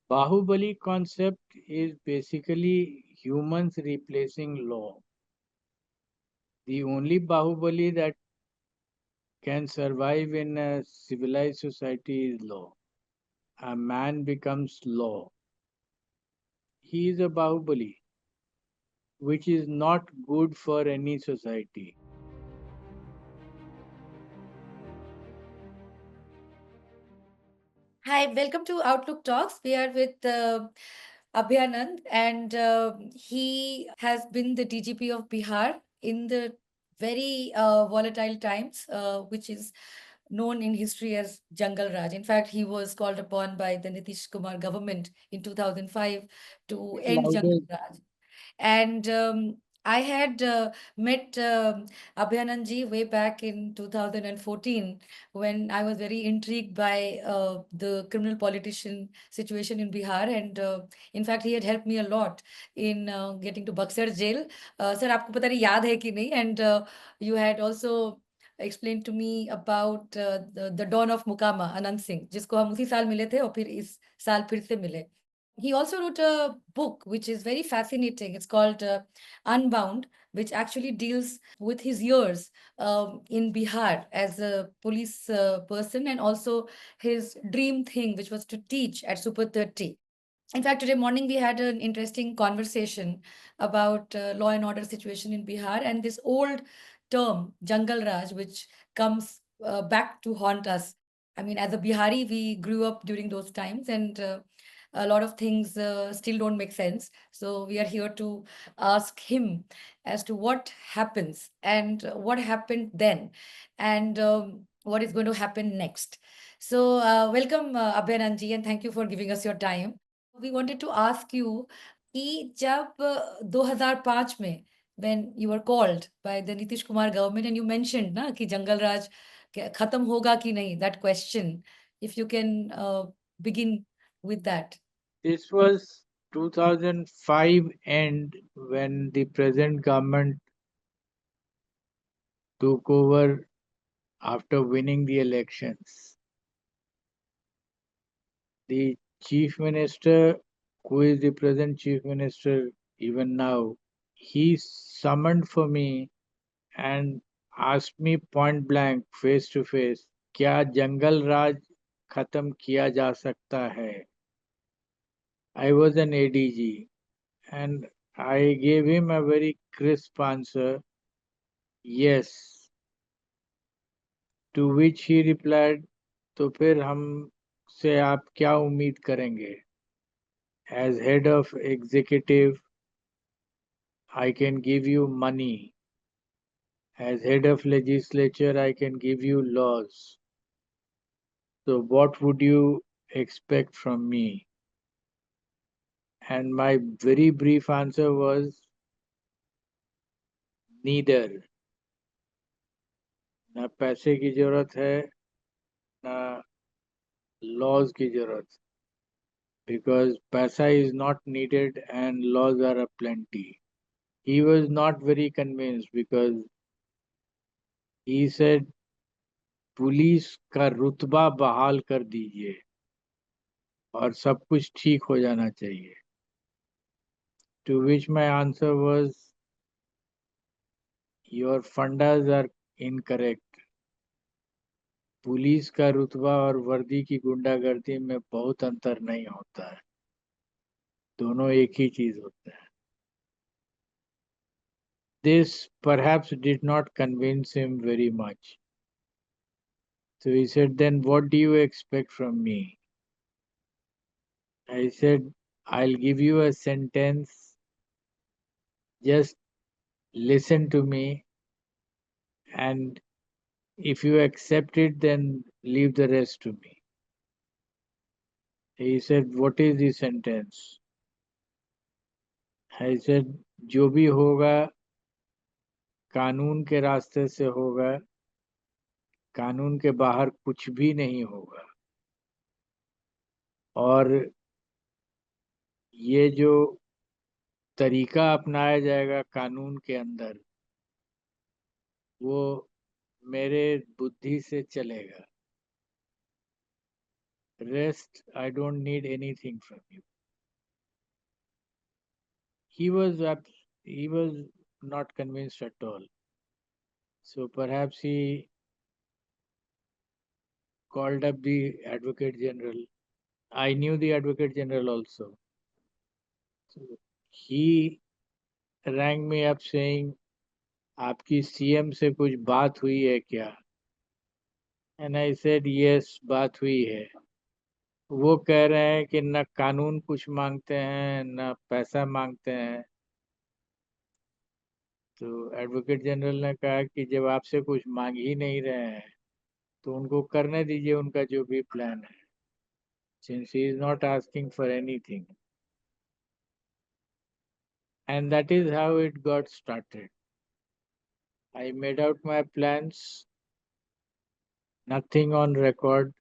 Bahubali concept is basically humans replacing law. The only Bahubali that can survive in a civilized society is law. A man becomes law. He is a Bahubali, which is not good for any society. Hi, welcome to Outlook Talks. We are with Abhayanand, and he has been the DGP of Bihar in the very volatile times, which is known in history as Jungle Raj. In fact, he was called upon by the Nitish Kumar government in 2005 to end Jungle Louder. Raj. And I had met Abhayanand ji way back in 2014 when I was very intrigued by the criminal politician situation in Bihar. And in fact, he had helped me a lot in getting to Buxar jail. Sir, आपको पता नहीं याद है कि नहीं? And you had also explained to me about the Dawn of Mukama, Anand Singh, जिसको हम उसी साल मिले थे और फिर इस साल फिर से मिले. He also wrote a book which is very fascinating. It's called Unbound, which actually deals with his years in Bihar as a police person, and also his dream thing, which was to teach at Super 30. In fact, today morning we had an interesting conversation about law and order situation in Bihar and this old term, Jungle Raj, which comes back to haunt us. I mean, as a Bihari, we grew up during those times, and a lot of things still don't make sense. So we are here to ask him as to what happens and what happened then, and what is going to happen next. So welcome, Abhayanand ji, and thank you for giving us your time. We wanted to ask you कि जब 2005 में when you were called by the Nitish Kumar government and you mentioned ना कि जंगल राज खत्म होगा कि नहीं, that question, if you can begin with that. This was 2005 end when the present government took over after winning the elections. The chief minister, who is the present chief minister even now, he summoned for me and asked me point blank, face to face, क्या जंगल राज खत्म किया जा सकता है? I was an ADG and I gave him a very crisp answer, yes. To which he replied, तो फिर हम से आप क्या उम्मीद करेंगे? As head of executive, I can give you money. As head of legislature, I can give you laws. So what would you expect from me? And my very brief answer was neither. ना पैसे की जरूरत है, ना laws की जरूरत. Because paisa is not needed and laws are aplenty. He was not very convinced because he said police का रुतबा बहाल कर दीजिए और सब कुछ ठीक हो जाना चाहिए. To which my answer was, your fundas are incorrect. Police का रुतबा और वर्दी की गुंडागर्दी में बहुत अंतर नहीं होता है. दोनों एक ही चीज होता है. This perhaps did not convince him very much. So he said, then what do you expect from me? I said, I'll give you a sentence. Just listen to me. And if you accept it, then leave the rest to me. He said, what is the sentence? I said, जो भी होगा कानून के रास्ते से होगा. कानून के बाहर कुछ भी नहीं होगा. और ये जो तरीका अपनाया जाएगा कानून के अंदर, वो मेरे बुद्धि से चलेगा. Rest, I don't need anything from you. He was not convinced at all. So perhaps he called up the Advocate General. I knew the Advocate General also. So he rang me up saying, आपकी CM से कुछ बात हुई है क्या? And I said, yes, बात हुई है. वो कह रहे हैं कि न कानून कुछ मांगते हैं न पैसा मांगते हैं. तो एडवोकेट जनरल ने कहा कि जब आपसे कुछ मांग ही नहीं रहे हैं तो उनको करने दीजिए उनका जो भी प्लान है. Since he is not asking for anything. And that is how it got started. I made out my plans, nothing on record.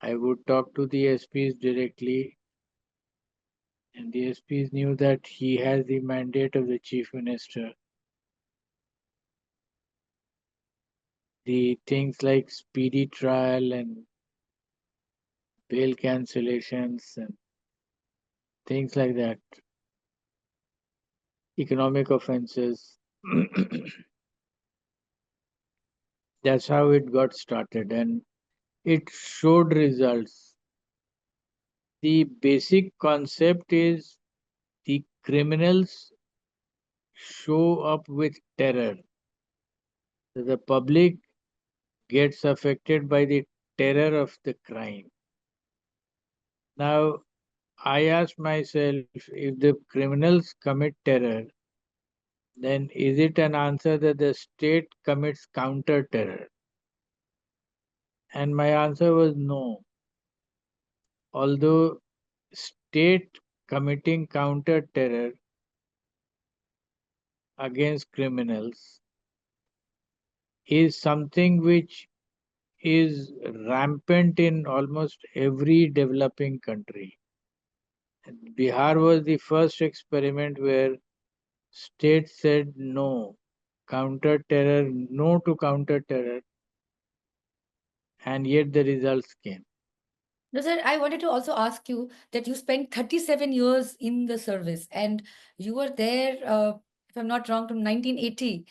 I would talk to the SPs directly, and the SPs knew that he has the mandate of the Chief Minister. The things like speedy trial and bail cancellations and things like that, economic offenses. That's how it got started, and it showed results. The basic concept is the criminals show up with terror. The public gets affected by the terror of the crime. Now, I ask myself, if the criminals commit terror, then is it an answer that the state commits counter terror? And my answer was no. Although state committing counter terror against criminals is something which is rampant in almost every developing country. Bihar was the first experiment where state said no, counter terror, no to counter terror, and yet the results came. No, sir, I wanted to also ask you that you spent 37 years in the service and you were there, if I'm not wrong, from 1980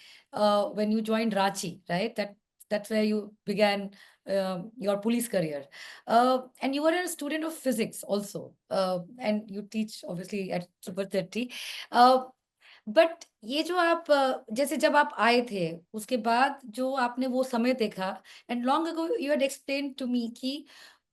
when you joined Rachi, right? That's where you began your police career. And you were a student of physics also, and you teach obviously at Super 30. But ये जो आप जैसे जब आप आए थे, उसके बाद जो आपने वो समय देखा and long ago you had explain to me कि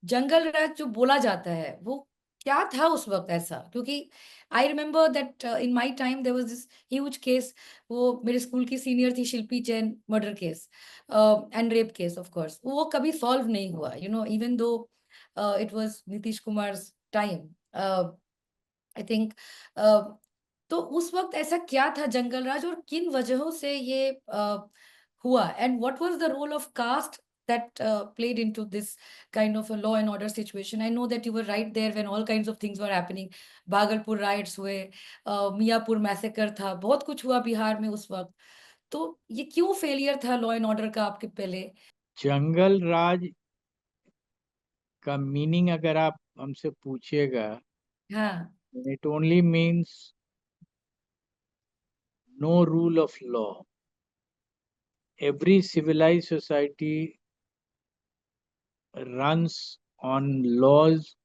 जंगल राज जो बोला जाता है, वो क्या था उस वक़्त ऐसा? क्योंकि I remember that in my time there was this huge case, वो मेरे स्कूल की सीनियर थी Shilpi Jain murder case and rape case of course. वो कभी सॉल्व नहीं हुआ, you know even though it was Nitish Kumar's time. I think तो उस वक़्त ऐसा क्या था जंगल राज और किन वजहों से ये हुआ? And what was the role of caste that played into this kind of a law and order situation? I know that you were right there when all kinds of things were happening. Bhagalpur riots हुए, Miyapur massacre था, बहुत कुछ हुआ बिहार में उस वक़्त। तो ये क्यों फेलियर था लॉ एंड ऑर्डर का आपके पहले? जंगल राज का मीनिंग अगर आप हमसे पूछिएगा, हाँ, it only means no rule of law. Every civilized society runs on laws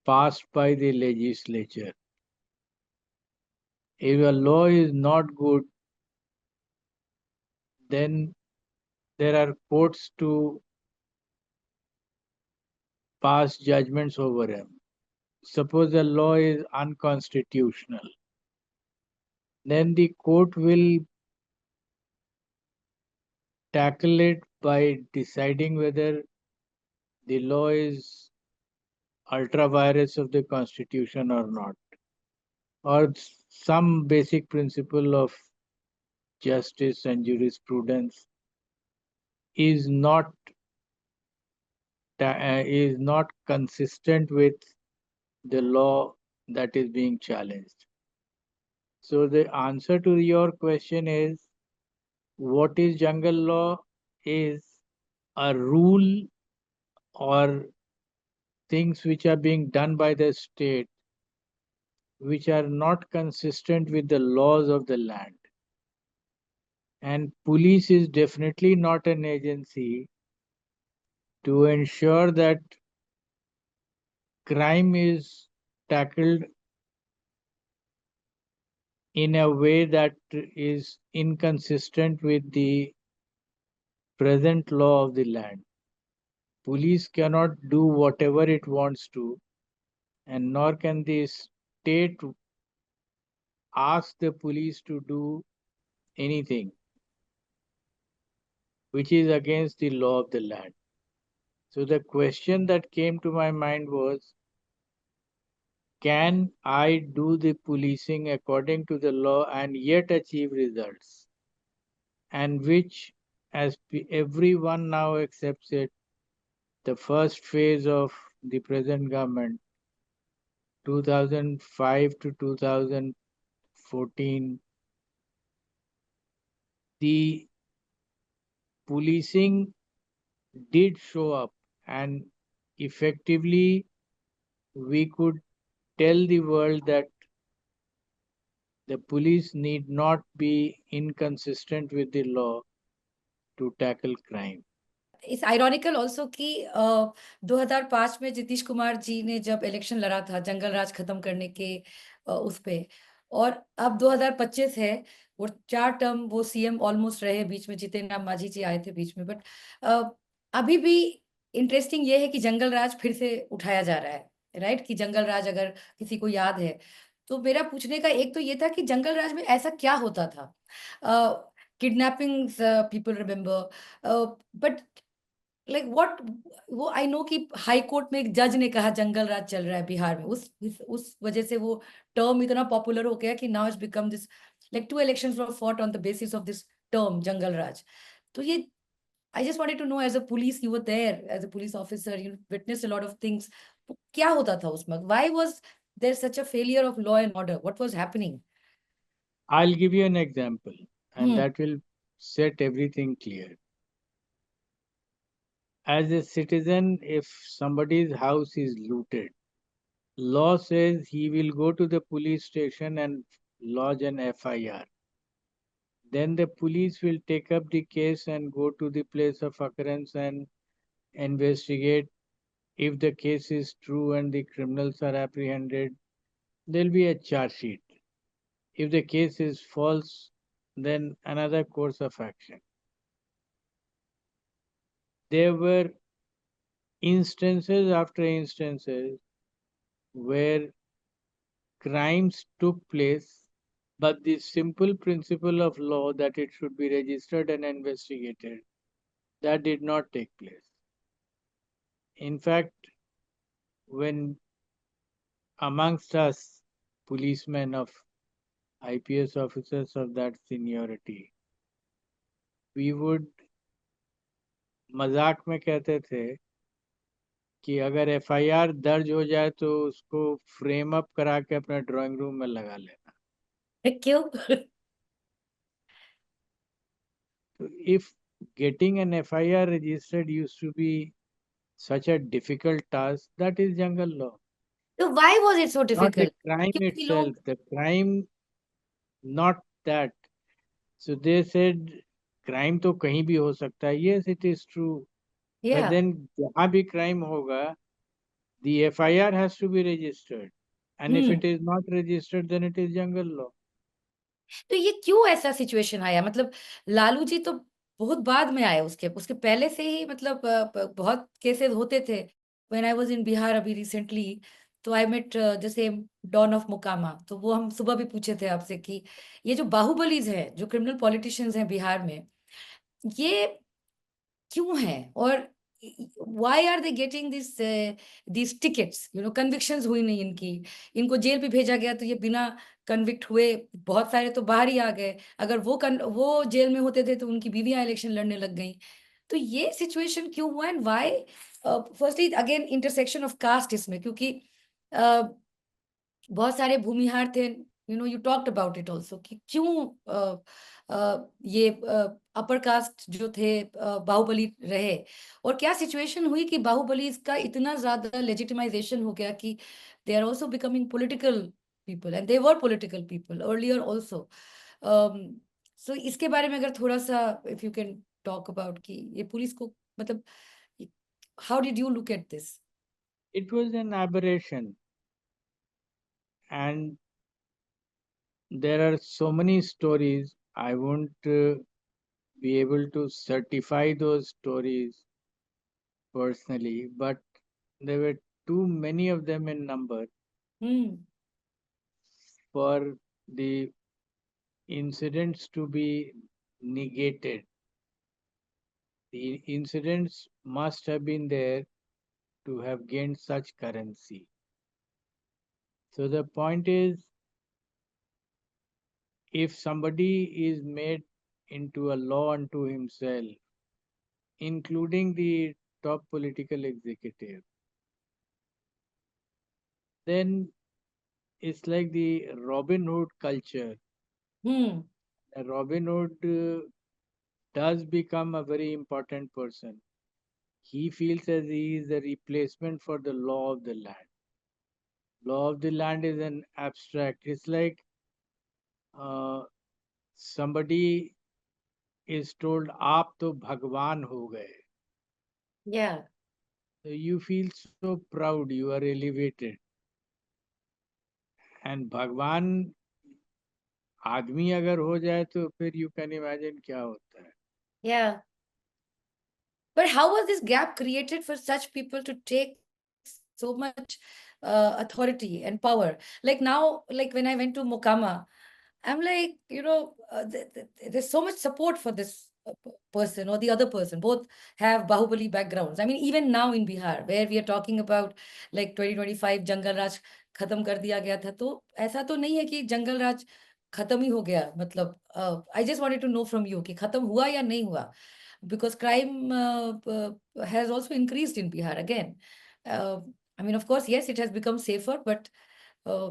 passed by the legislature. If a law is not good, then there are courts to pass judgments over him. Suppose the law is unconstitutional, then the court will tackle it by deciding whether the law is ultra virus of the constitution or not, or some basic principle of justice and jurisprudence is not consistent with the law that is being challenged. So the answer to your question is, what is jungle law? Is a rule or things which are being done by the state which are not consistent with the laws of the land. And police is definitely not an agency to ensure that crime is tackled in a way that is inconsistent with the present law of the land. Police cannot do whatever it wants to, and nor can the state ask the police to do anything which is against the law of the land. So the question that came to my mind was, can I do the policing according to the law and yet achieve results? And which, as everyone now accepts it, the first phase of the present government, 2005 to 2014, the policing did show up, and effectively we could tell the world that the police need not be inconsistent with the law to tackle crime. It's ironical also कि 2005 में नीतीश कुमार जी ने जब election लड़ा था जंगल राज खत्म करने के उस पे, और अब 2025 है, वो 4 टर्म वो सीएम ऑलमोस्ट रहे, बीच में जितेंद्र राम मांझी जी आए थे बीच में, बट अभी भी इंटरेस्टिंग ये है कि जंगल राज फिर से उठाया जा रहा है, राइट? कि जंगल राज अगर किसी को याद है, तो मेरा पूछने का एक तो ये था कि जंगल राज में ऐसा क्या होता था? Kidnappings people remember, but like what, वो आई नो कि हाई कोर्ट में एक जज ने कहा जंगल राज चल रहा है बिहार में, उस वजह से वो टर्म इतना पॉपुलर हो गया कि now it's become this, like 2 elections were fought on the basis of this term jungle raj. तो ये I just wanted to know, as a police you were there, as a police officer you witnessed a lot of things, क्या होता था उसमें? Why was there such a failure of law and order? What was happening? I'll give you an example, and hmm. that will set everything clear. As a citizen, if somebody's house is looted, law says he will go to the police station and lodge an FIR. Then the police will take up the case and go to the place of occurrence and investigate. If the case is true and the criminals are apprehended, there'll be a charge sheet. If the case is false, then another course of action. There were instances after instances where crimes took place, but the simple principle of law that it should be registered and investigated, that did not take place. In fact, when amongst us policemen of IPS officers of that seniority, we would मजाक में कहते थे कि अगर FIR दर्ज हो जाए तो उसको फ्रेम अप करा के अपने ड्राइंग रूम में लगा लेना. क्यों? So if getting an FIR registered used to be such a difficult task, that is jungle law. तो why was it so Not the difficult? crime क्योंकि itself, लोग, the crime, not that. So they said, crime तो कहीं भी हो सकता है. Yes, it is true. या But then जहाँ भी crime होगा, the FIR has to be registered. And if it is not registered, then it is jungle law. तो ये क्यों ऐसा सिचुएशन आया? मतलब लालू जी तो बहुत बाद में आए, उसके उसके पहले से ही मतलब बहुत केसेस होते थे। When I was in Bihar अभी रिसेंटली, तो I met the same don of Mokama, तो वो हम सुबह भी पूछे थे आपसे कि ये जो बाहुबलीज हैं, जो क्रिमिनल पॉलिटिशियंस हैं बिहार में, ये क्यों है? और why are they getting this tickets, convictions हुई नहीं इनकी, इनको जेल भी भेजा गया, तो ये बिना कन्विक्ट हुए, बहुत सारे तो बाहर ही आ गए। अगर वो जेल में होते थे तो उनकी बीवियां इलेक्शन लड़ने लग गई। तो ये सिचुएशन क्यों हुआ, and why? Firstly again intersection of caste इसमें, क्योंकि बहुत सारे भूमिहार थे, You talked about it also कि क्यों ये अपर कास्ट जो थे बाहुबली रहे, और क्या सिचुएशन हुई कि बाहुबली का इतना ज्यादा लेजिटिमाइजेशन हो गया कि they are also becoming political people, and they were political people earlier also. So इसके बारे में अगर थोड़ा सा if you can talk about कि ये पुलिस को मतलब how did you look at this? It was an aberration, and there are so many stories. I won't be able to certify those stories personally, but there were too many of them in number Hmm. for the incidents to be negated. The incidents must have been there to have gained such currency. So the point is, if somebody is made into a law unto himself, including the top political executive, then it's like the Robin Hood culture. Hmm. Robin Hood does become a very important person. He feels as he is the replacement for the law of the land. Law of the land is an abstract. It's like uh, somebody is told, "आप तो भगवान हो गए." Yeah. So you feel so proud, you are elevated. And भगवान आदमी अगर हो जाए तो फिर you can imagine क्या होता है. Yeah. But how was this gap created for such people to take so much authority and power? Like now, like when I went to Mokama, I'm like, there's so much support for this person or the other person. Both have Bahubali backgrounds. I mean, even now in Bihar, where we are talking about like 2025 Jungle Raj खत्म कर दिया गया था, तो ऐसा तो नहीं है कि जंगल राज खत्म ही हो गया. मतलब I just wanted to know from you कि खत्म हुआ या नहीं हुआ, because crime has also increased in Bihar again. I mean, of course, yes, it has become safer, but uh,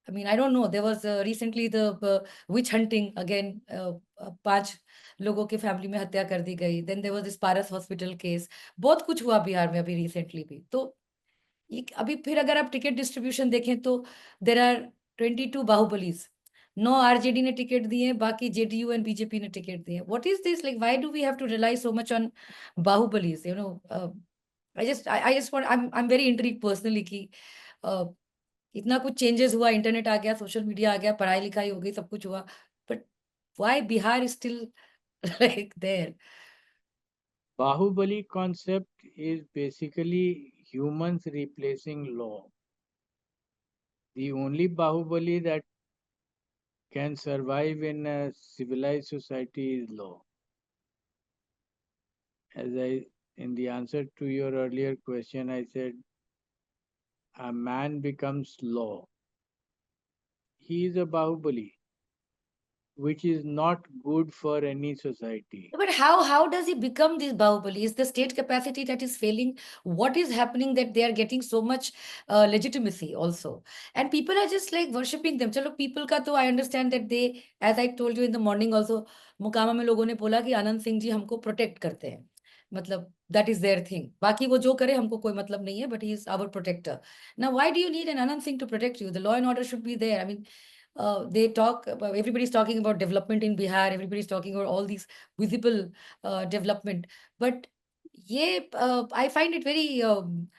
I mean, I don't know. There was recently the witch hunting again. पांच लोगों के family में हत्या कर दी गई. Then there was this Paras hospital case. बहुत कुछ हुआ बिहार में अभी रिसेंटली भी. तो अभी फिर अगर आप टिकट डिस्ट्रीब्यूशन देखें तो देर आर 22 बाहुबलीज. 9 आरजेडी ने टिकट दिए, बाकी जेडीयू एंड बीजेपी ने टिकट दिए. What is this like? Why do we have to rely so much on bahubalis? I just want, I am very intrigue personally कि uh, इतना कुछ चेंजेस हुआ, internet आ गया, सोशल मीडिया आ गया, पढ़ाई लिखाई हो गई, सब कुछ हुआ, but why Bihar is still like there? Bahubali concept is basically humans replacing law. The only Bahubali that can survive in a civilized society is law. As I, in the answer to your earlier question, I said a man becomes law. He is a Bahubali, which is not good for any society. But how does he become this Bahubali? Is the state capacity that is failing? What is happening that they are getting so much legitimacy also? And people are just like worshipping them. चलो people का तो I understand that they, as I told you in the morning also, मुकामा में लोगों ने बोला कि आनंद सिंह जी हमको protect करते हैं. मतलब that is their thing. बाकी वो जो करे हमको कोई मतलब नहीं है, but he is our protector. Now why do you need an Anand Singh to protect you? The law and order should be there. I mean, they talk about, everybody's talking about development in Bihar, everybody's talking about all these visible development, but ये I find it very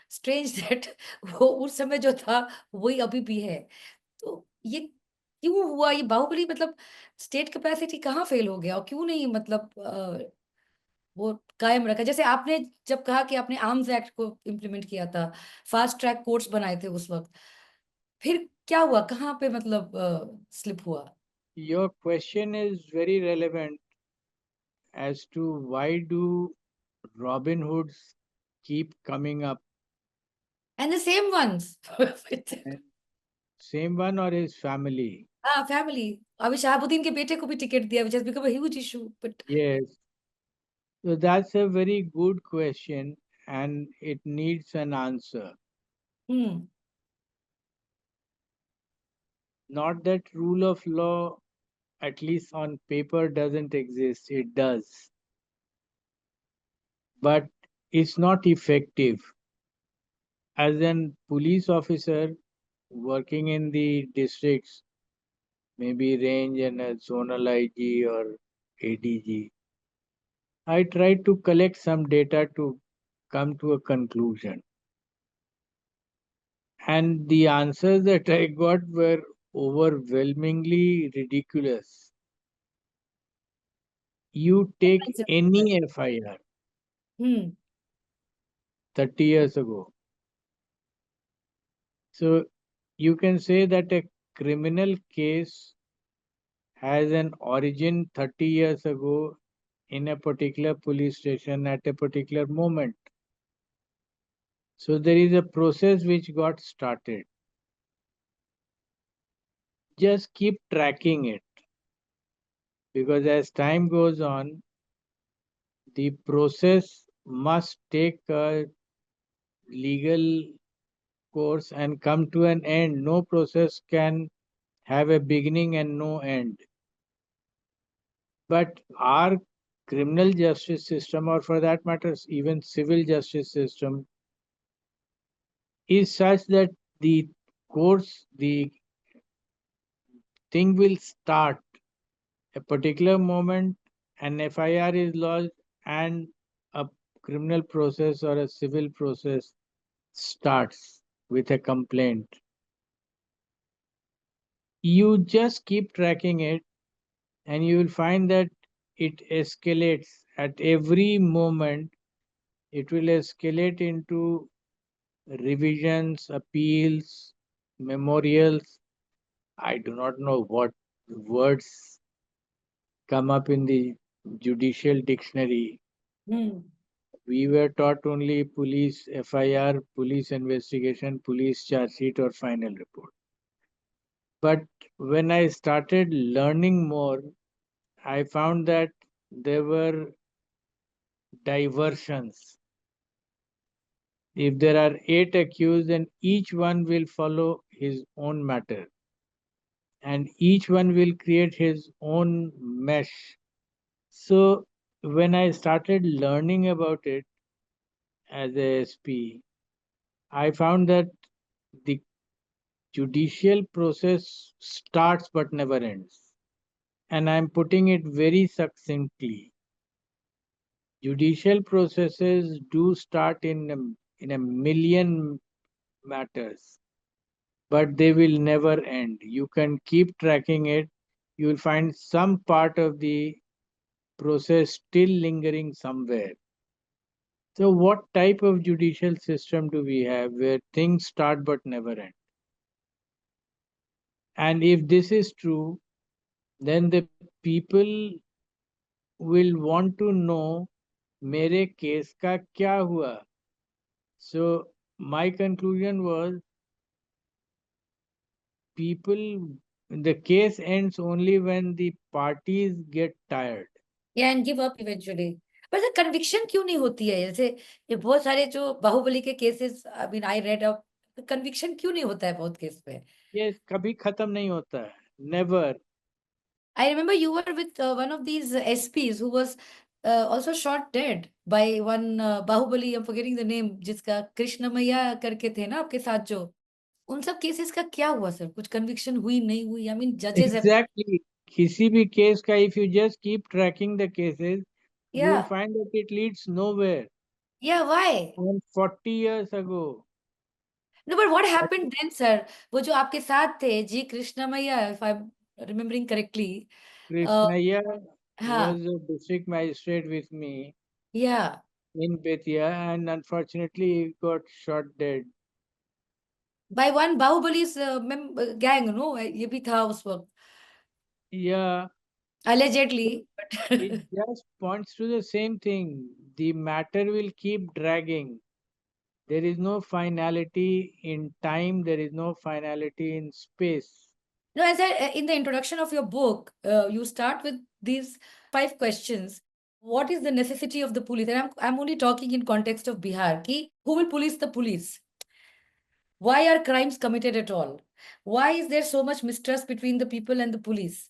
strange that वो उस समय जो था वही अभी भी है. तो ये क्यों हुआ? ये बाहुबली मतलब स्टेट कैपेसिटी कहाँ फेल हो गया और क्यों नहीं, मतलब वो कायम रखा? जैसे आपने जब कहा कि आपने आर्म्स एक्ट को इम्प्लीमेंट किया था, फास्ट ट्रैक कोर्ट्स बनाए थे उस वक्त, फिर क्या हुआ? कहाँ पे मतलब स्लिप हुआ? Your question is very relevant as to why do Robin Hoods keep coming up. And the same ones. And same one or his family? हाँ, फैमिली. अभी शहाबुद्दीन के बेटे को भी टिकट दिया, which has become a huge issue. But Yes. So that's a very good question and it needs an answer. hmm, Not that rule of law, at least on paper, doesn't exist. It does. But it's not effective. As an police officer working in the districts, maybe range and a zonal IG or ADG, I tried to collect some data to come to a conclusion. And the answers that I got were overwhelmingly ridiculous. You take any FIR Hmm. 30 years ago. So you can say that a criminal case has an origin 30 years ago in a particular police station at a particular moment. So there is a process which got started. Just keep tracking it, because as time goes on, the process must take a legal course and come to an end. No process can have a beginning and no end. But our criminal justice system, or for that matter, even civil justice system, is such that the course, the thing will start a particular moment, an FIR is lodged, and a criminal process or a civil process starts with a complaint. You just keep tracking it, and you will find that it escalates at every moment. It will escalate into revisions, appeals, memorials. I do not know what words come up in the judicial dictionary. Hmm. We were taught only police FIR, police investigation, police charge sheet, or final report. But when I started learning more, I found that there were diversions. If there are 8 accused, then each one will follow his own matter, and each one will create his own mesh. So when I started learning about it as a SP, I found that the judicial process starts but never ends. And I'm putting it very succinctly. Judicial processes do start in a million matters, but they will never end. You can keep tracking it. You will find some part of the process still lingering somewhere. So, what type of judicial system do we have where things start but never end? And if this is true, then the people will want to know मेरे case का क्या हुआ. So my conclusion was, people, the case ends only when the parties get tired. Yeah, and give up eventually. पर sir conviction क्यों नहीं होती है? जैसे ये बहुत सारे जो बाहुबली के cases I mean I read up conviction क्यों नहीं होता है बहुत केस में? ये कभी खत्म नहीं होता है. Never. I remember you were with one of these SPs who was also shot dead by one Bahubali. I'm forgetting the name. जिसका कृष्ण मैया करके थे ना आपके साथ जो उन सब केसेस का क्या हुआ सर? कुछ कन्विक्शन हुई नहीं हुई? I mean judges have Exactly. किसी भी केस का, if you just keep tracking the cases, you will yeah find that it leads nowhere. yeah why? And 40 years ago, No, but what happened then, sir? वो जो आपके साथ थे जी कृष्ण मैया, if I'm remembering correctly. Uh, Krishnaya हाँ, was a district magistrate with me yeah. in Betia, and unfortunately he got shot dead. By one Bahubali's gang, no? ये भी था उस वक्त. Yeah, Allegedly, it but just points to the same thing. The matter will keep dragging. There is no finality in time, there is no finality in space. no, as in the introduction of your book, you start with these 5 questions. What is the necessity of the police? And I'm only talking in context of Bihar. Ki, who will police the police? Why are crimes committed at all? Why is there so much mistrust between the people and the police?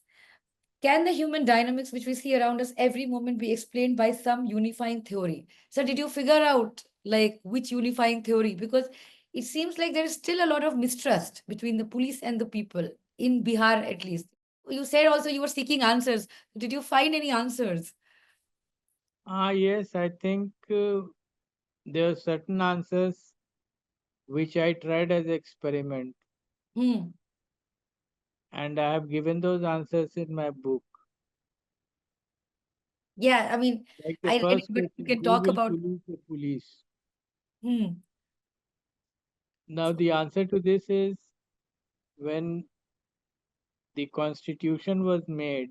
Can the human dynamics which we see around us every moment be explained by some unifying theory? So, did you figure out like which unifying theory? Because it seems like there is still a lot of mistrust between the police and the people in Bihar, at least. You said also you were seeking answers. Did you find any answers? Yes, I think there are certain answers which I tried as experiment, Hmm. and I have given those answers in my book. Yeah, I mean, Like the I read it, first but you question, can who talk will about. police the police? Hmm. Now, the answer to this is when the constitution was made,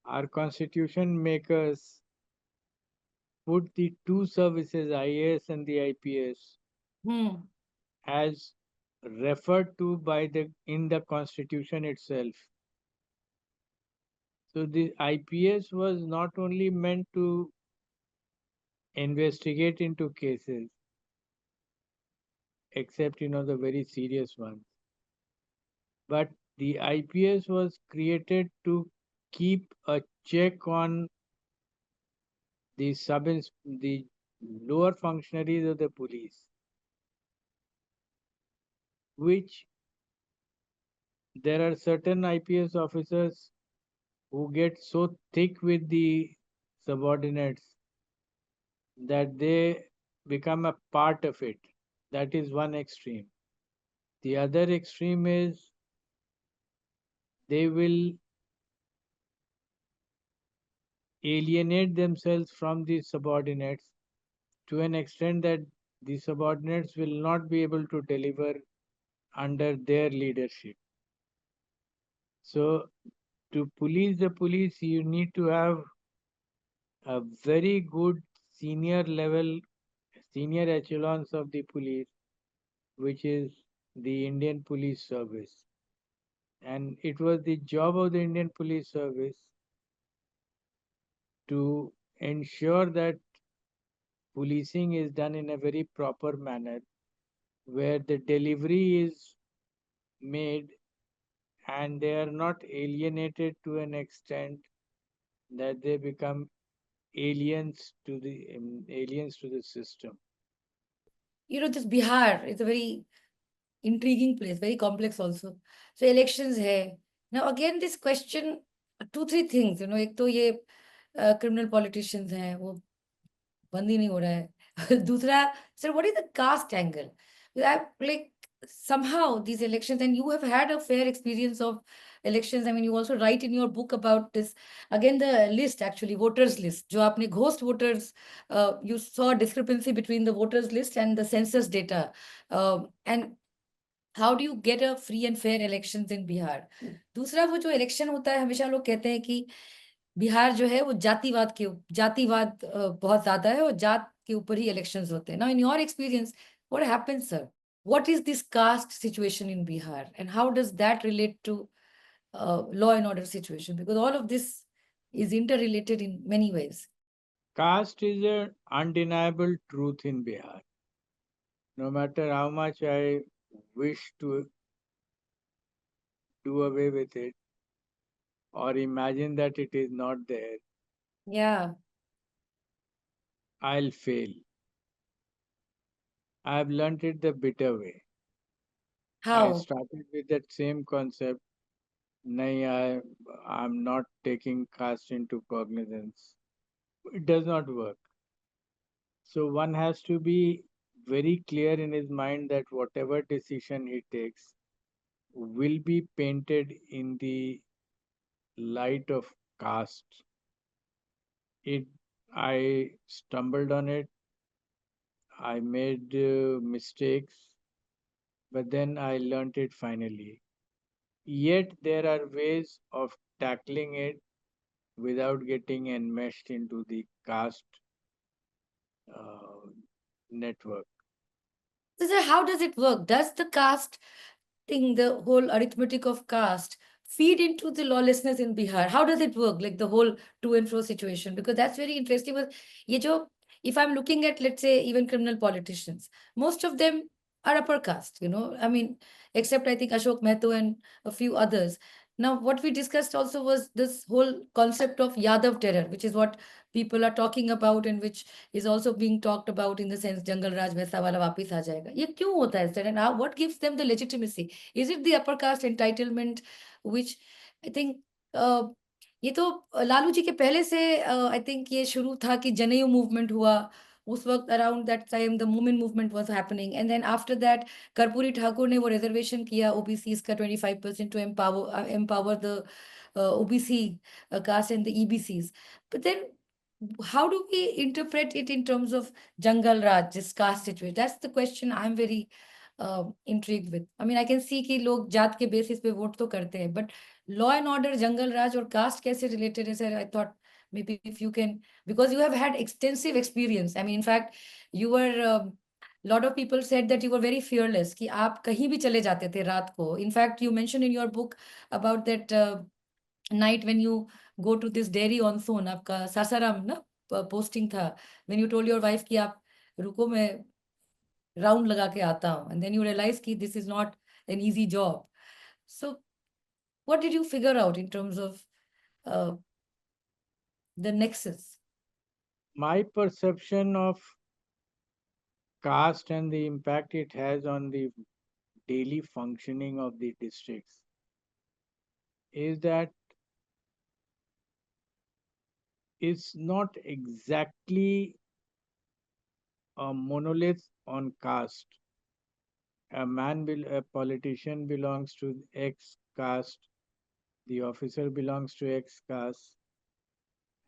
our constitution makers put the two services, IAS and the IPS, Hmm. as referred to by the in the constitution itself. So the IPS was not only meant to investigate into cases, except the very serious ones, but the IPS was created to keep a check on the lower functionaries of the police, which there are certain IPS officers who get so thick with the subordinates that they become a part of it. That is one extreme. The other extreme is they will alienate themselves from the subordinates to an extent that the subordinates will not be able to deliver under their leadership. So, to police the police, you need to have a very good senior level, senior echelons of the police, which is the Indian Police Service. And it was the job of the Indian Police Service to ensure that policing is done in a very proper manner, where the delivery is made and they are not alienated to an extent that they become aliens to the system. This Bihar is a very intriguing place, very complex also. So elections hai. Now again, this question, two, three things, एक तो ये criminal politicians हैं, वो बंद ही नहीं हो रहा है. दूसरा, sir, what is the caste angle? I like somehow these elections, and you have had a fair experience of elections. I mean, you also write in your book about this. Again, the list, actually, voters list. जो आपने ghost voters, you saw a discrepancy between the voters list and the census data. And how do you get a free and fair elections in Bihar. दूसरा, वो जो election होता है, हमेशा लोग कहते हैं कि बिहार जो है वो जातिवाद बहुत ज्यादा है और जात के ऊपर ही इलेक्शंस होते हैं. Now in your experience, what happens, sir? What is this caste situation in Bihar and how does that relate to law and order situation, because all of this is interrelated in many ways. Caste is an undeniable truth in Bihar. No matter how much I wish to do away with it or imagine that it is not there, Yeah. I'll fail. I've learnt it the bitter way. I How? started with that same concept. Nay, I'm not taking caste into cognizance. It does not work. So one has to be very clear in his mind that whatever decision he takes will be painted in the light of caste. It, I stumbled on it. I made mistakes, but then I learnt it finally. Yet there are ways of tackling it without getting enmeshed into the caste uh, network. So, sir, how does it work? Does the caste thing, the whole arithmetic of caste, feed into the lawlessness in Bihar? How does it work? Like the whole to and fro situation? Because that's very interesting. But ये जो, if I'm looking at, let's say, even criminal politicians, most of them are upper caste, I mean, except I think Ashok Mehto and a few others. Now, what we discussed also was this whole concept of Yadav terror, which is what people are talking about and which is also being talked about in the sense Jungle Raj वैसा वाला वापिस आ जाएगा. ये क्यों होता है sir? And how, what gives them the legitimacy? Is it the upper caste entitlement, which I think uh, ये तो लालू जी के पहले से आई थिंक ये शुरू था कि जनेयू मूवमेंट हुआ उस वक्त around that time the women movement was happening and then after that Karpoori Thakur ने वो रिजर्वेशन किया ओबीसीज का 25% to empower the OBC caste and the EBCs but then how do we interpret it in terms of Jungle Raj, this caste situation? That's the question I'm very intrigued with. I mean, I can see कि लोग जात के basis पे vote तो करते हैं, but law and order, Jungle Raj और caste कैसे related है, sir? I thought maybe if you can, because you have had extensive experience. I mean, in fact, you were lot of people said that you were very fearless कि आप कहीं भी चले जाते थे रात को. In fact, you mentioned in your book about that night when you go to this dairy on सोन आपका सासाराम ना posting था, when you told your wife कि आप रुको मैं राउंड लगा के आता हूँ, and then you realize कि this is not an easy job. So what did you figure out in terms of uh, the nexus? My perception of caste and the impact it has on the daily functioning of the districts is that it's not exactly a monolith on caste. A politician belongs to X caste, the officer belongs to X caste,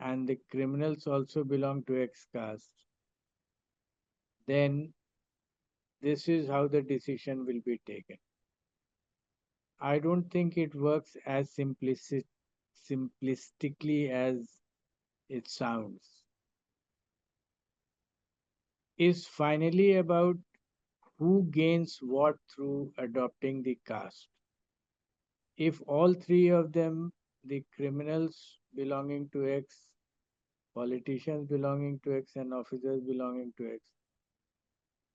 and the criminals also belong to X caste. Then this is how the decision will be taken. I don't think it works as simplistically as it sounds. Is finally about who gains what through adopting the caste. If all three of them, the criminals belonging to X, politicians belonging to X, and officers belonging to X,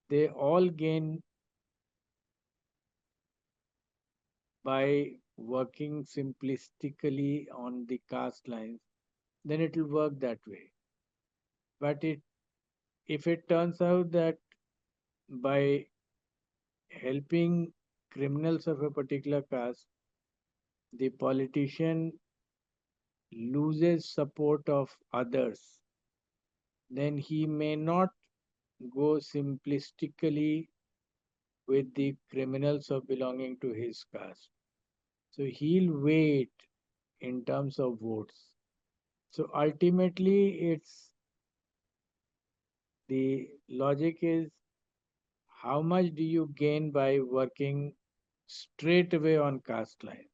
they all gain by working simplistically on the caste lines, then it will work that way. But if it turns out that by helping criminals of a particular caste, the politician loses support of others, then he may not go simplistically with the criminals of belonging to his caste. So he'll wait in terms of votes. So ultimately, the logic is how much do you gain by working straight away on caste lines?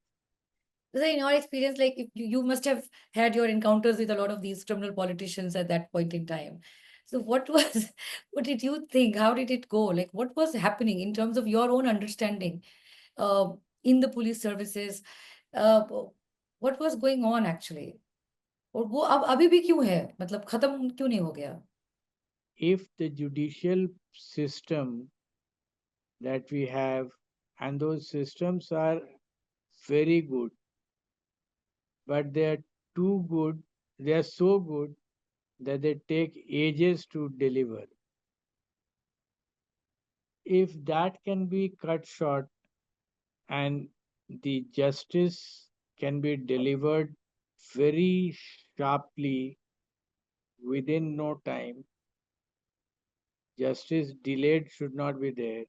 So in your experience, like if you must have had your encounters with a lot of these criminal politicians at that point in time. So what was, what did you think? How did it go? Like what was happening in terms of your own understanding uh, in the police services? Uh, what was going on actually? और वो अब अभी भी क्यों है? मतलब खत्म क्यों नहीं हो गया? If the judicial system that we have, and those systems are very good, but they are too good, they are so good that they take ages to deliver. If that can be cut short and the justice can be delivered very sharply within no time, justice delayed should not be there,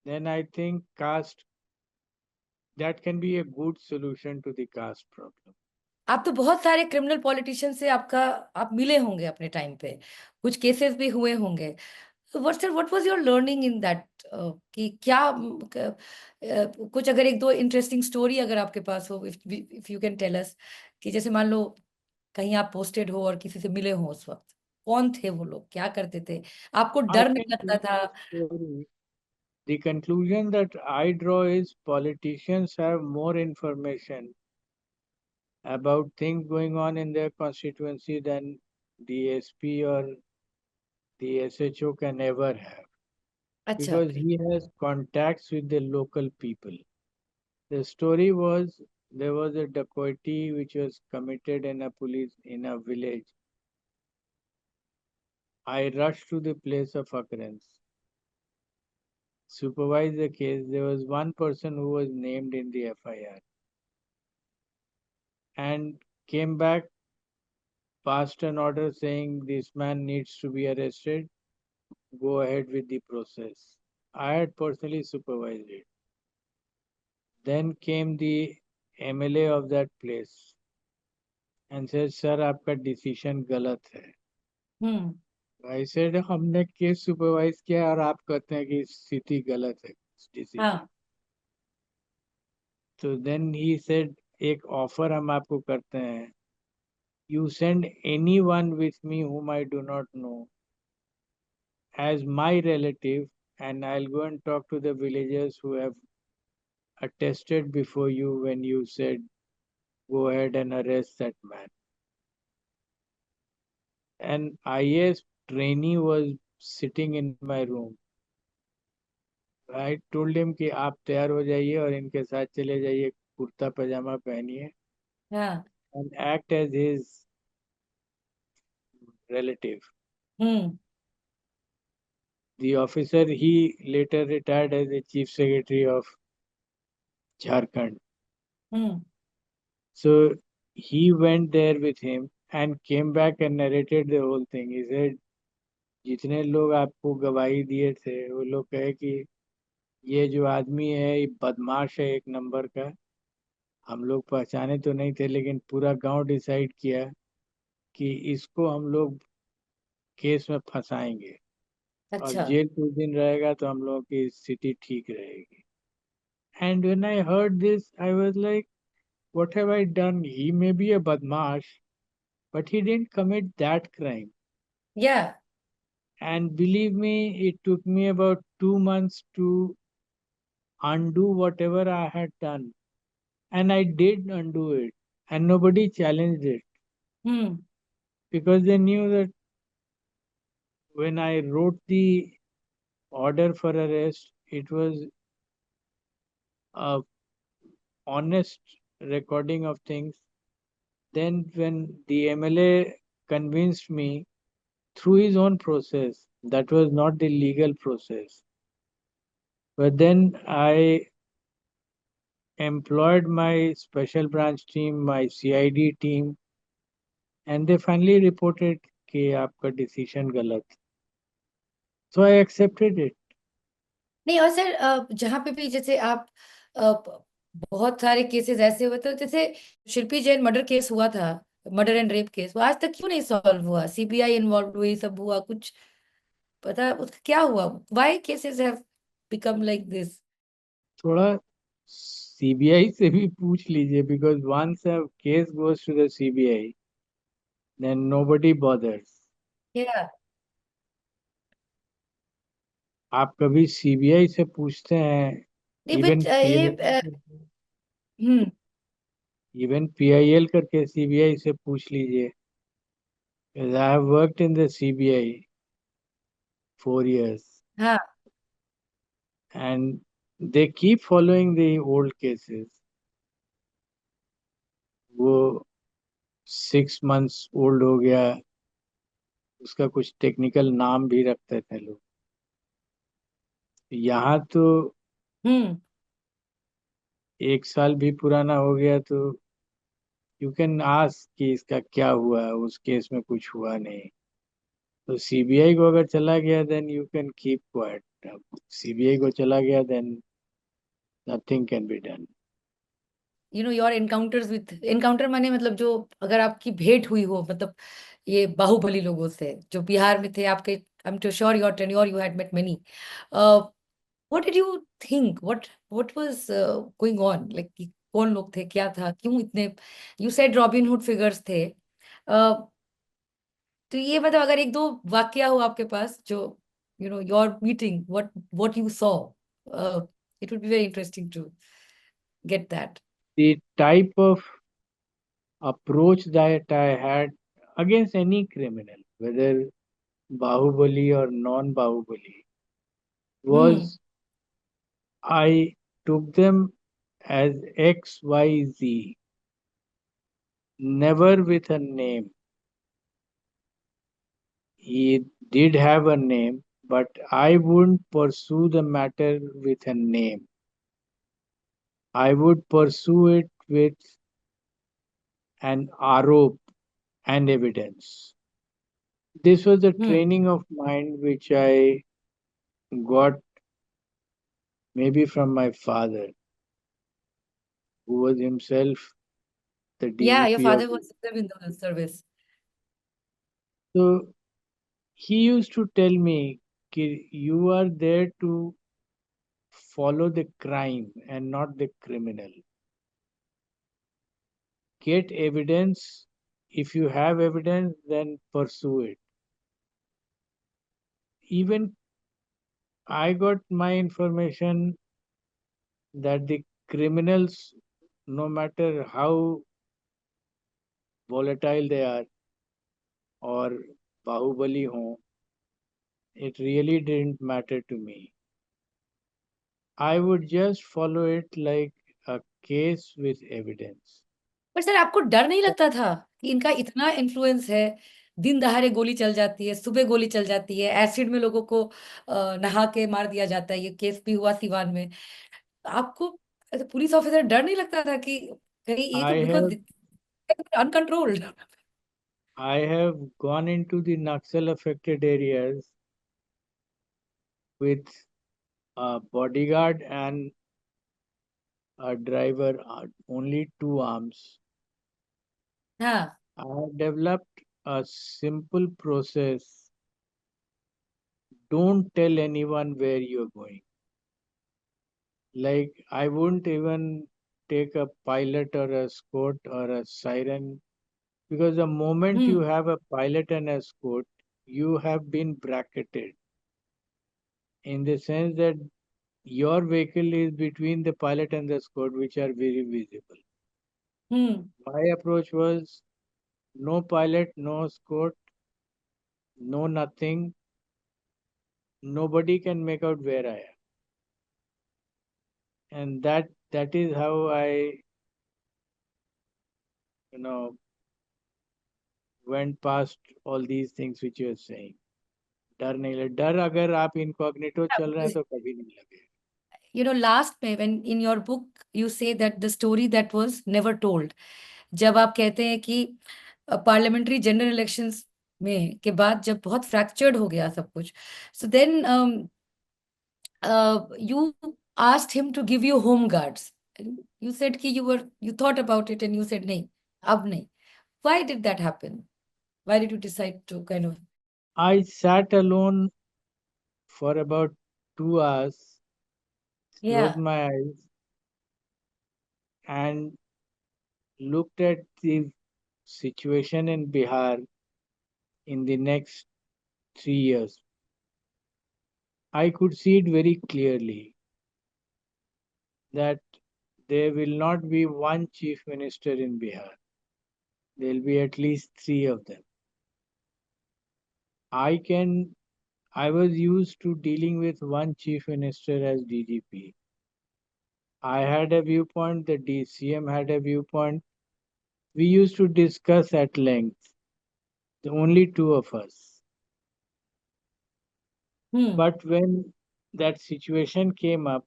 then I think caste, that can be a good solution to the caste problem. आप तो बहुत सारे criminal politician से आपका आप मिले होंगे अपने टाइम पे कुछ केसेस भी हुए होंगे what was your learning in that कि क्या कुछ अगर एक दो इंटरेस्टिंग स्टोरी अगर आपके पास हो if you can tell us कि जैसे मान लो कहीं आप पोस्टेड हो और किसी से मिले हो उस वक्त कौन थे वो लोग क्या करते थे आपको I डर नहीं can लगता tell था you a story. The conclusion that I draw is politicians have more information about things going on in their constituency than the SP or the SHO can ever have. अच्छा। because he has contacts with the local people. The story was there was a dacoity which was committed in a police in a village. I rushed to the place of occurrence, supervised the case. There was one person who was named in the FIR and came back, passed an order saying this man needs to be arrested. Go ahead with the process. I had personally supervised it. Then came the MLA of that place and said, "Sir, आपका decision गलत है." हम्म। I said, हमने case supervise किया और आप कहते हैं कि स्थिति गलत है डिसीजन. हाँ। तो देन ही सेड, एक ऑफर हम आपको करते हैं. You send anyone with me whom I do not know as my relative, and I'll go and talk to the villagers who have attested before you when you said, go ahead and arrest that man. An IAS trainee was sitting in my room. I told him कि आप तैयार हो जाइए और इनके साथ चले जाइए, कुर्ता पजामा पहनिए हाँ। and act as his relative. Hmm. The officer, he later retired as the chief secretary of Jharkhand. Hmm. So he went there with him and came back and narrated the whole thing. He said, जितने लोग आपको गवाही दिए थे वो लोग कहे कि ये जो आदमी है ये बदमाश है एक नंबर का. हम लोग पहचाने तो नहीं थे लेकिन पूरा गांव डिसाइड किया कि इसको हम लोग केस में फंसाएंगे और अच्छा। जेल कुछ दिन रहेगा तो हम लोगों की स्थिति ठीक रहेगी. And when I heard this, I was like, what have I done? He may be a badmash, but he didn't commit that crime. या। And believe me, it took me about 2 months to undo whatever I had done. And I did undo it. And nobody challenged it hmm. because they knew that when I wrote the order for arrest, it was a honest recording of things. Then, when the MLA convinced me through his own process, that was not the legal process. But then I employed my special branch team, my CID team, and they finally reported कि आपका decision गलत. So I accepted it. नहीं, और sir जहाँ पे भी जैसे आप बहुत सारे केसेस ऐसे हुए थे, जैसे शिल्पी जैन मर्डर केस हुआ था, मर्डर एंड रेप केस, वो आज तक क्यों नहीं सॉल्व हुआ? सीबीआई इन्वॉल्व हुई, सब हुआ, कुछ पता है उसका क्या हुआ? Why cases have become like this? थोड़ा CBI से भी पूछ लीजिए because once a case goes to the CBI, then nobody bothers. या। आप कभी CBI से पूछते हैं, नहीं, इवन बट ये हम्म। PIL करके CBI से पूछ लीजिए. I have worked in the CBI 4 years हाँ। and they keep following the old cases. वो 6 months ओल्ड हो गया, उसका कुछ टेक्निकल नाम भी रखते थे लोग. यहाँ तो हम्म। 1 साल भी पुराना हो गया तो यू कैन आस्क कि इसका क्या हुआ, उस केस में कुछ हुआ नहीं. तो CBI को अगर चला गया then you can keep quiet. CBI को चला गया then nothing can be done. Your encounters with, encounter माने मतलब जो अगर आपकी भेंट हुई हो, मतलब ये बाहुबली लोगों से जो बिहार में थे आपके, I am too sure your tenure you had met many. What did you think, what was going on, like कौन लोग थे, क्या था, क्यों इतने? You said Robin Hood figures थे. तो ये मतलब अगर एक दो वाकया हो आपके पास जो your meeting, what you saw, it would be very interesting to get that. The type of approach that I had against any criminal, whether Bahubali or non-Bahubali, was Hmm. I took them as XYZ, never with a name. He did have a name, but I wouldn't pursue the matter with a name. I would pursue it with an arope and evidence. This was a Hmm. training of mind which I got maybe from my father, who was himself the Yeah, your DGP of father the. was in the service. So he used to tell me, "Ki, you are there to follow the crime and not the criminal. Get evidence. If you have evidence, then pursue it." Even I got my information that the criminals, no matter how volatile they are or Bahubali ho, it really didn't matter to me. I would just follow it like a case with evidence. पर sir आपको डर नहीं लगता था कि इनका इतना influence है, दिन दहाड़े गोली चल जाती है, सुबह गोली चल जाती है, एसिड में लोगों को नहा के मार दिया जाता है, ये केस भी हुआ सीवान में। आपको पुलिस ऑफिसर डर नहीं लगता था कि कहीं ये तो I because have uncontrolled. I have gone into the Naxal affected areas with a bodyguard and a driver, only two arms. हाँ। I have developed a simple process. Don't tell anyone where you're going. Like, I wouldn't even take a pilot or a escort or a siren, because the moment you hmm. have a pilot and escort, you have been bracketed in the sense that your vehicle is between the pilot and the escort, which are very visible. Hmm. My approach was no pilot, no escort, no nothing. Nobody can make out where I am. And that is how I, you know, went past all these things which you are saying. डर नहीं लग डर अगर आप incognito चल रहे हैं तो कभी नहीं लगे. You know, last में when in your book you say that the story that was never told, जब आप कहते हैं कि पार्लियामेंट्री जनरल इलेक्शंस में के बाद जब बहुत फ्रैक्चर्ड हो गया सब कुछ, so then you asked him to give you home guards. You said कि you thought about it and you said नहीं, अब नहीं. Why did that happen? Why did you decide to kind of? I sat alone for about 2 hours, closed Yeah. my eyes, and looked at the situation in Bihar in the next 3 years. I could see it very clearly that there will not be one chief minister in Bihar. There will be at least three of them. I can I was used to dealing with one chief minister as DGP. I had a viewpoint, the DCM had a viewpoint. We used to discuss at length, the only two of us. Hmm. But when that situation came up,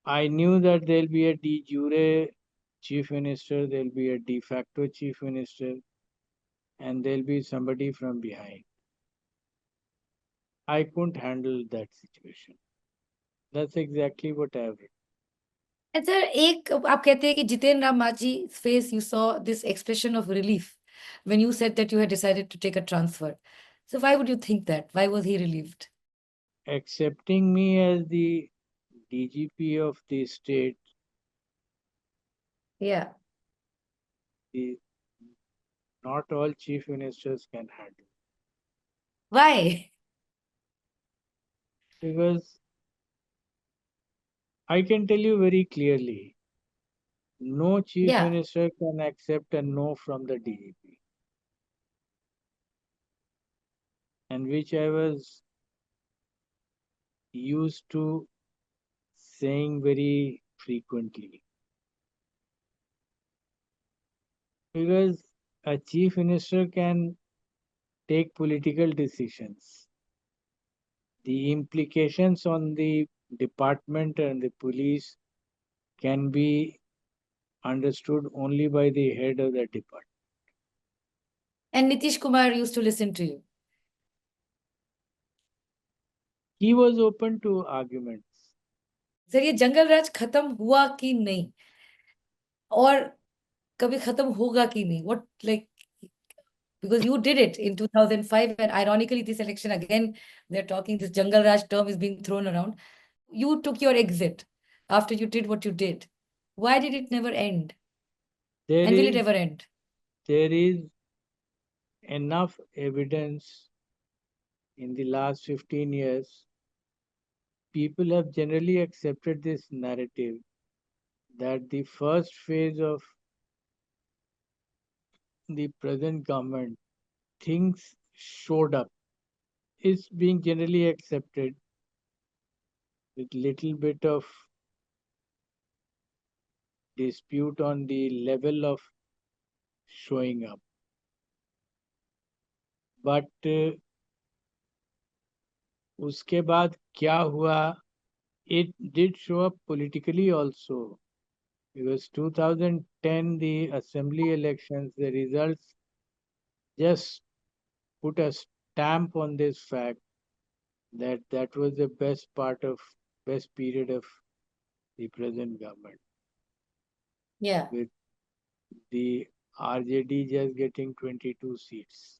I knew that there'll be a de jure chief minister, there'll be a de facto chief minister, and there'll be somebody from behind. I couldn't handle that situation. That's exactly what I've written. And sir, एक आप कहते हैं कि Jitan Ram Manjhi's face you saw this expression of relief when you said that you had decided to take a transfer. So why would you think that? Why was he relieved? Accepting me as the DGP of the state, Yeah. the, not all chief ministers can handle. Why? Because I can tell you very clearly, no chief Yeah. minister can accept a no from the DGP. And which I was used to saying very frequently. Because a chief minister can take political decisions. The implications on the department and the police can be understood only by the head of the department. And Nitish Kumar used to listen to you. He was open to arguments. Sir ये जंगल राज खत्म हुआ कि नहीं और कभी खत्म होगा कि नहीं what like because you did it in 2005 and ironically this election again they're talking this Jungle Raj term is being thrown around. You took your exit after you did what you did. Why did it never end? There And will it is ever end? there is enough evidence in the last 15 years. People have generally accepted this narrative that the first phase of the present government, things showed up, is being generally accepted with little bit of dispute on the level of showing up. But उसके बाद क्या हुआ? It did show up politically also. Because 2010, the assembly elections, the results just put a stamp on this fact that that was the best period of the present government. Yeah. With the RJD just getting 22 seats.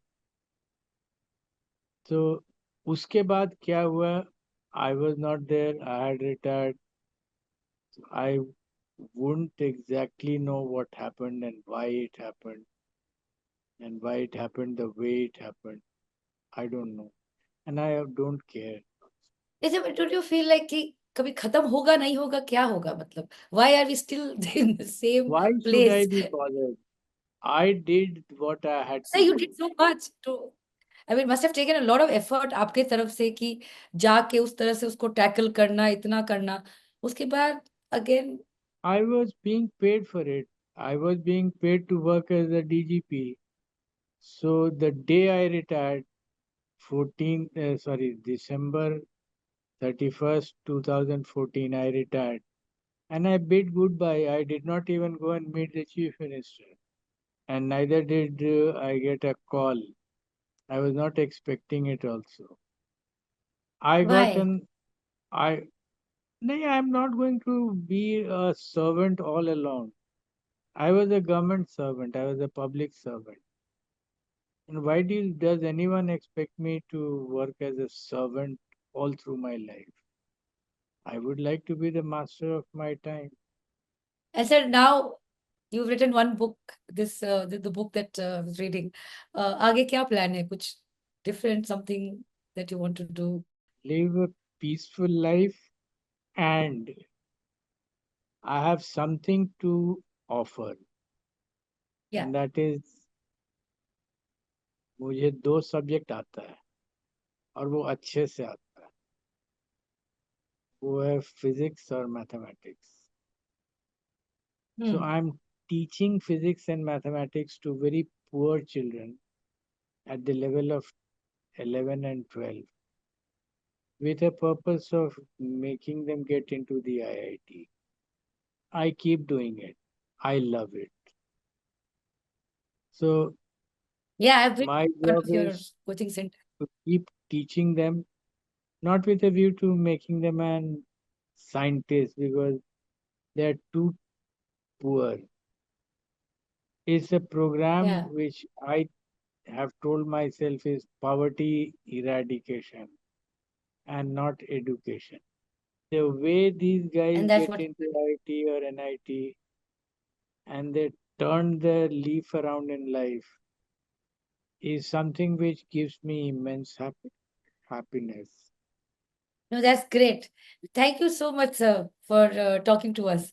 So उसके बाद क्या हुआ? I was not there. I had retired. I wouldn't exactly know what happened and why it happened the way it happened. I don't know. And I don't care. ऐसे में don't you feel like कि कभी खत्म होगा नहीं होगा क्या होगा मतलब why are we still in the same Why should I place? be bothered? I did what I had So to you do. did so much to I mean must have taken a lot of effort आपके तरफ से कि जाके उस तरह से उसको tackle करना इतना करना उसके बाद again I was being paid for it. I was being paid to work as a DGP. So the day I retired, December 31st, 2014, I retired. And I bid goodbye. I did not even go and meet the chief minister. And neither did I get a call. I was not expecting it also. I got why? an I No, I'm not going to be a servant all along. I was a government servant. I was a public servant. And does anyone expect me to work as a servant all through my life? I would like to be the master of my time. And so now you've written one book this the book that I was reading आगे क्या plan है कुछ different something that you want to do? Live a peaceful life, and I have something to offer. Yeah. And that is, मुझे 2 subject आता है और वो अच्छे से आता है. वो है फिजिक्स और mathematics. So I'm teaching physics and mathematics to very poor children at the level of 11 and 12 with a purpose of making them get into the IIT. I keep doing it. I love it. So Yeah, I've been my part job of your is coaching center. to keep teaching them, not with a view to making them an scientist because they're too poor. It's a program Yeah. which I have told myself is poverty eradication and not education. The way these guys And that's get what into IT or NIT and they turn their leaf around in life is something which gives me immense happiness. no, that's great. Thank you so much, sir, for talking to us.